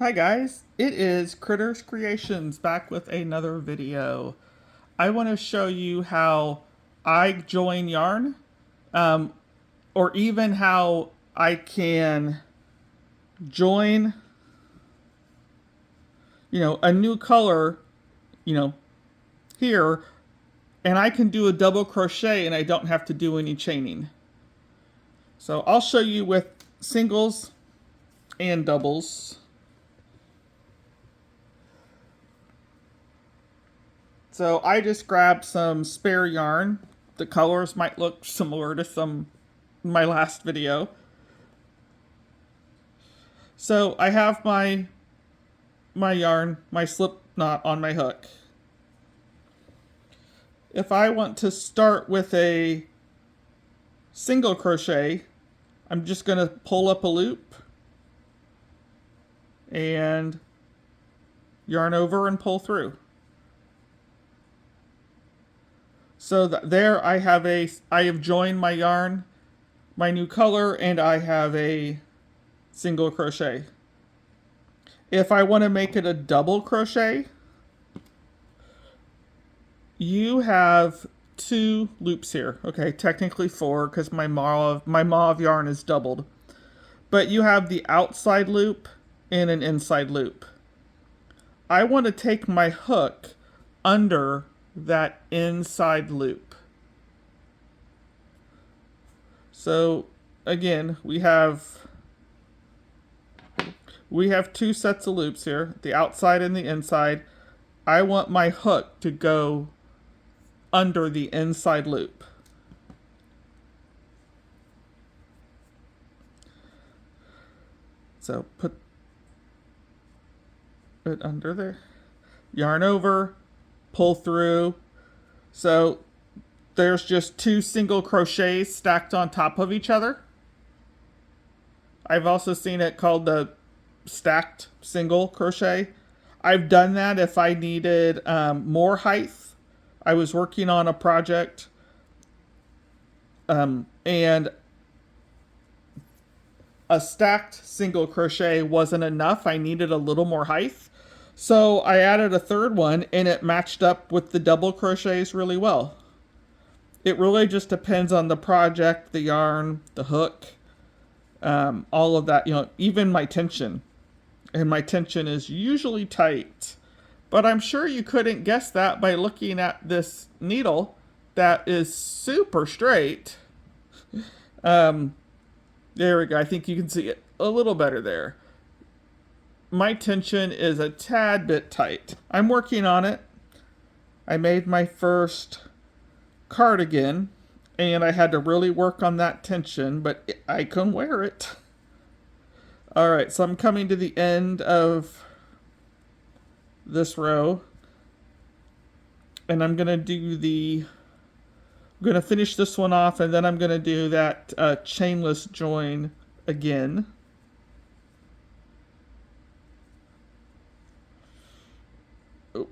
Hi guys, it is Critters Creations back with another video. I want to show you how I join yarn, um, or even how I can join, a new color, you know, here, and I can do a double crochet and I don't have to do any chaining. So I'll show you with singles and doubles. So I just grabbed some spare yarn. The colors might look similar to some my last video. So I have my yarn, my slip knot on my hook. If I want to start with a single crochet, I'm just going to pull up a loop and yarn over and pull through. So there I have joined my yarn, my new color, and I have a single crochet. If I want to make it a double crochet, you have two loops here. Okay, technically four because my mauve yarn is doubled. But you have the outside loop and an inside loop. I want to take my hook under that inside loop. So again, we have two sets of loops here, the outside and the inside. I want my hook to go under the inside loop. So put it under there, yarn over, pull through. So there's just two single crochets stacked on top of each other. I've also seen it called the stacked single crochet. I've done that if I needed more height. I was working on a project and a stacked single crochet wasn't enough. I needed a little more height. So I added a third one and it matched up with the double crochets really well. It really just depends on the project, the yarn, the hook, all of that, even my tension. And my tension is usually tight. But I'm sure you couldn't guess that by looking at this needle that is super straight. There we go. I think you can see it a little better there. My tension is a tad bit tight. I'm working on it. I made my first cardigan and I had to really work on that tension, but I can wear it. All right, so I'm coming to the end of this row and I'm gonna finish this one off and then I'm gonna do that chainless join again. Oh.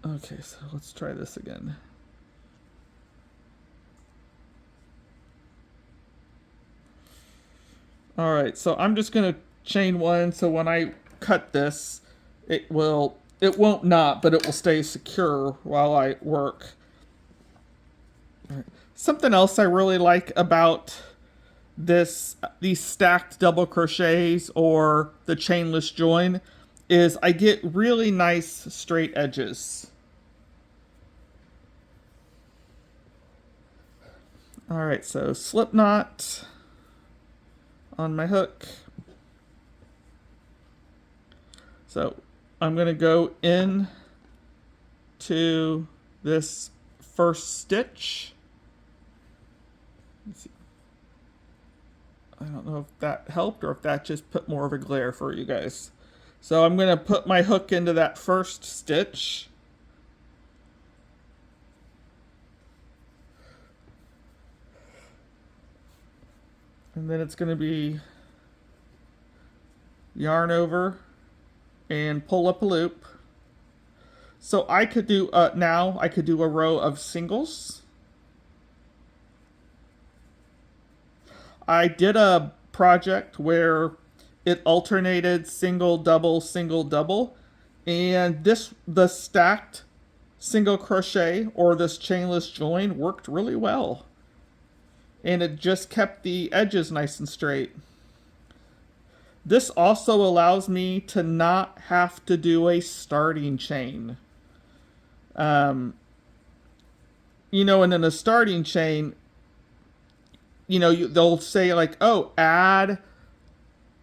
Okay, so let's try this again. All right, so I'm just gonna chain one so when I cut this, it won't knot, but it will stay secure while I work. Right. Something else I really like about these stacked double crochets or the chainless join is I get really nice straight edges. All right, so slip knot on my hook. So I'm going to go in to this first stitch. Let's see. I don't know if that helped or if that just put more of a glare for you guys. So I'm going to put my hook into that first stitch. And then it's going to be yarn over and pull up a loop. So I could do now I could do a row of singles. I did a project where it alternated single, double, and the stacked single crochet or this chainless join worked really well. And it just kept the edges nice and straight. This also allows me to not have to do a starting chain. And in a starting chain, they'll say like, oh, add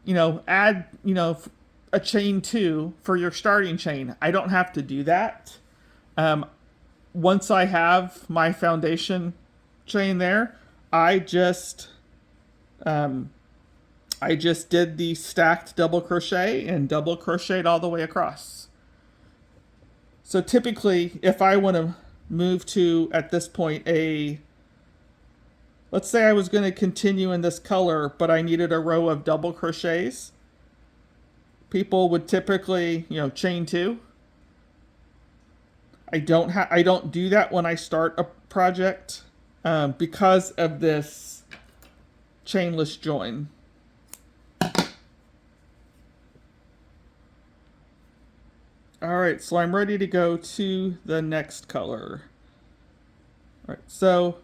a chain 2 for your starting chain. I don't have to do that. Once I have my foundation chain there, I just did the stacked double crochet and double crocheted all the way across. So typically, if I want to move to, at this point, let's say I was going to continue in this color, but I needed a row of double crochets, people would typically, chain 2. I don't do that when I start a project because of this chainless join. All right, so I'm ready to go to the next color. All right, so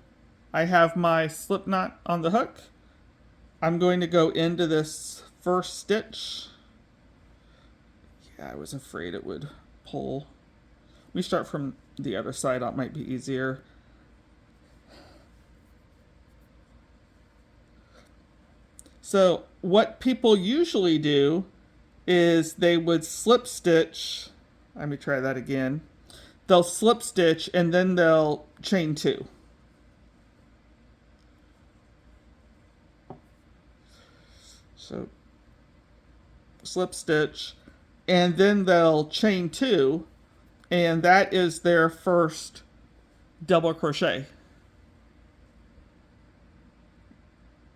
I have my slip knot on the hook. I'm going to go into this first stitch. Yeah, I was afraid it would pull. Let me start from the other side. That might be easier. So what people usually do is they would slip stitch. Let me try that again. They'll slip stitch and then they'll chain 2. So slip stitch and then they'll chain 2, and that is their first double crochet.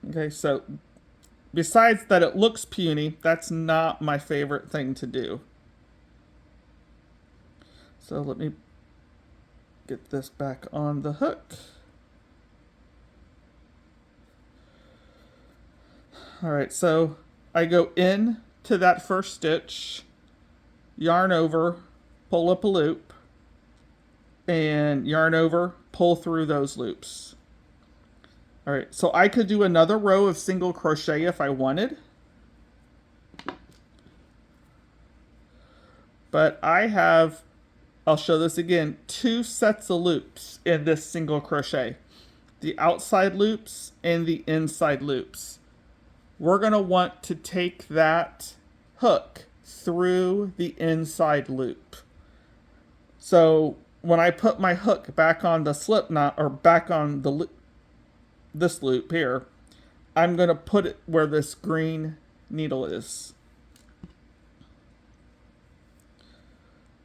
Okay, so besides that it looks puny, that's not my favorite thing to do. So let me get this back on the hook. All right, so I go in to that first stitch, yarn over, pull up a loop, and yarn over, pull through those loops. All right, so I could do another row of single crochet if I wanted. But I have, I'll show this again, 2 sets of loops in this single crochet. The outside loops and the inside loops. We're going to want to take that hook through the inside loop. So when I put my hook back on the slip knot, or back on the this loop here, I'm going to put it where this green needle is.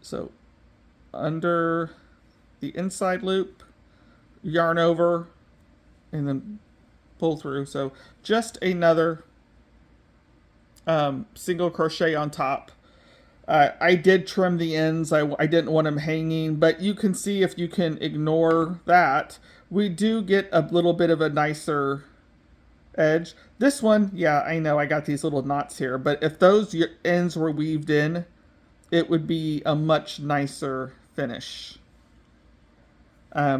So under the inside loop, yarn over, and then pull through. So just another single crochet on top. I did trim the ends. I didn't want them hanging, but you can see, if you can ignore that, we do get a little bit of a nicer edge. This one, yeah, I know I got these little knots here, but if those ends were weaved in, it would be a much nicer finish. I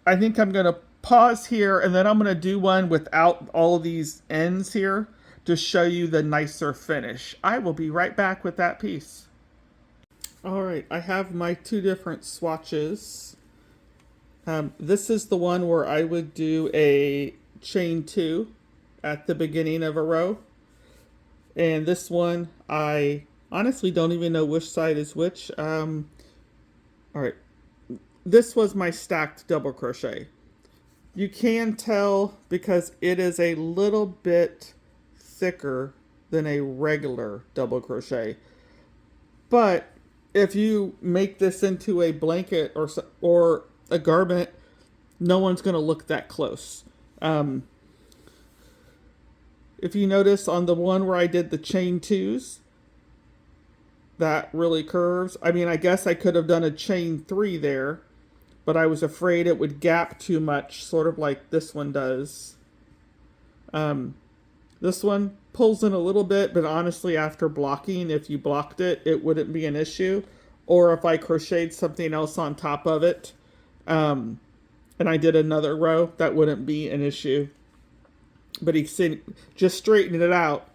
think I'm going to pause here, and then I'm going to do one without all of these ends here to show you the nicer finish. I will be right back with that piece. All right, I have my 2 different swatches. This is the one where I would do a chain 2 at the beginning of a row. And this one, I honestly don't even know which side is which. All right, this was my stacked double crochet. You can tell because it is a little bit thicker than a regular double crochet. But if you make this into a blanket or a garment, no one's going to look that close. If you notice on the one where I did the chain 2s, that really curves. I mean, I guess I could have done a chain 3 there, but I was afraid it would gap too much, sort of like this one does. This one pulls in a little bit, but honestly, after blocking, if you blocked it, it wouldn't be an issue. Or if I crocheted something else on top of it, um, and I did another row, that wouldn't be an issue. But he said, just straightening it out,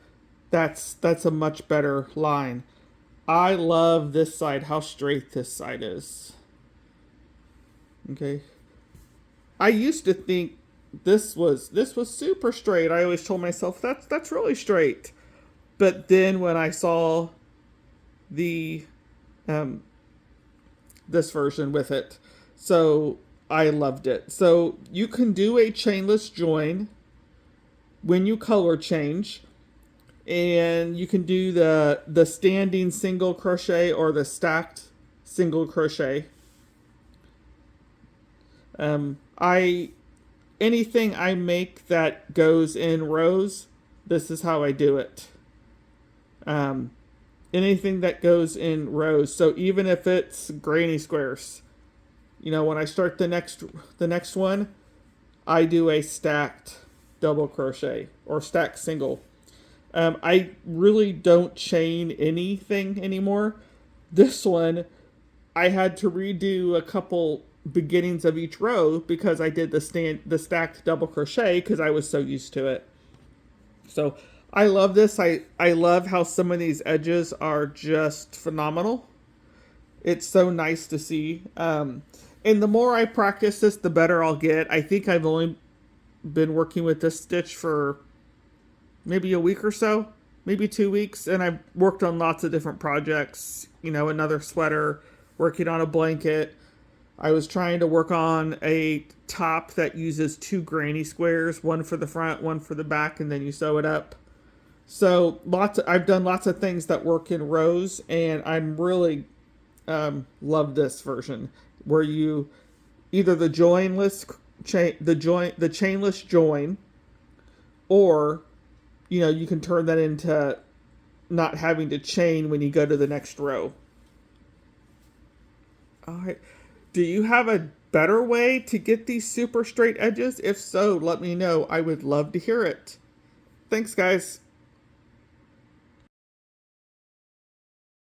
that's a much better line. I love this side, how straight this side is. Okay. I used to think this was super straight. I always told myself that's really straight. But then when I saw the um, this version with it, so I loved it. So you can do a chainless join when you color change, and you can do the standing single crochet or the stacked single crochet. I anything I make that goes in rows, this is how I do it. Um, Anything that goes in rows. So even if it's granny squares, when I start the next one, I do a stacked double crochet or stacked single. I really don't chain anything anymore. This one, I had to redo a couple beginnings of each row because I did the stacked double crochet because I was so used to it. So I love this. I love how some of these edges are just phenomenal. It's so nice to see. And the more I practice this, the better I'll get. I think I've only been working with this stitch for maybe a week or so, maybe 2 weeks, and I've worked on lots of different projects. Another sweater, working on a blanket. I was trying to work on a top that uses two granny squares, one for the front, one for the back, and then you sew it up. So I've done lots of things that work in rows, and I'm really love this version where you either the chainless join, or you can turn that into not having to chain when you go to the next row. All right. Do you have a better way to get these super straight edges? If so, let me know. I would love to hear it. Thanks, guys.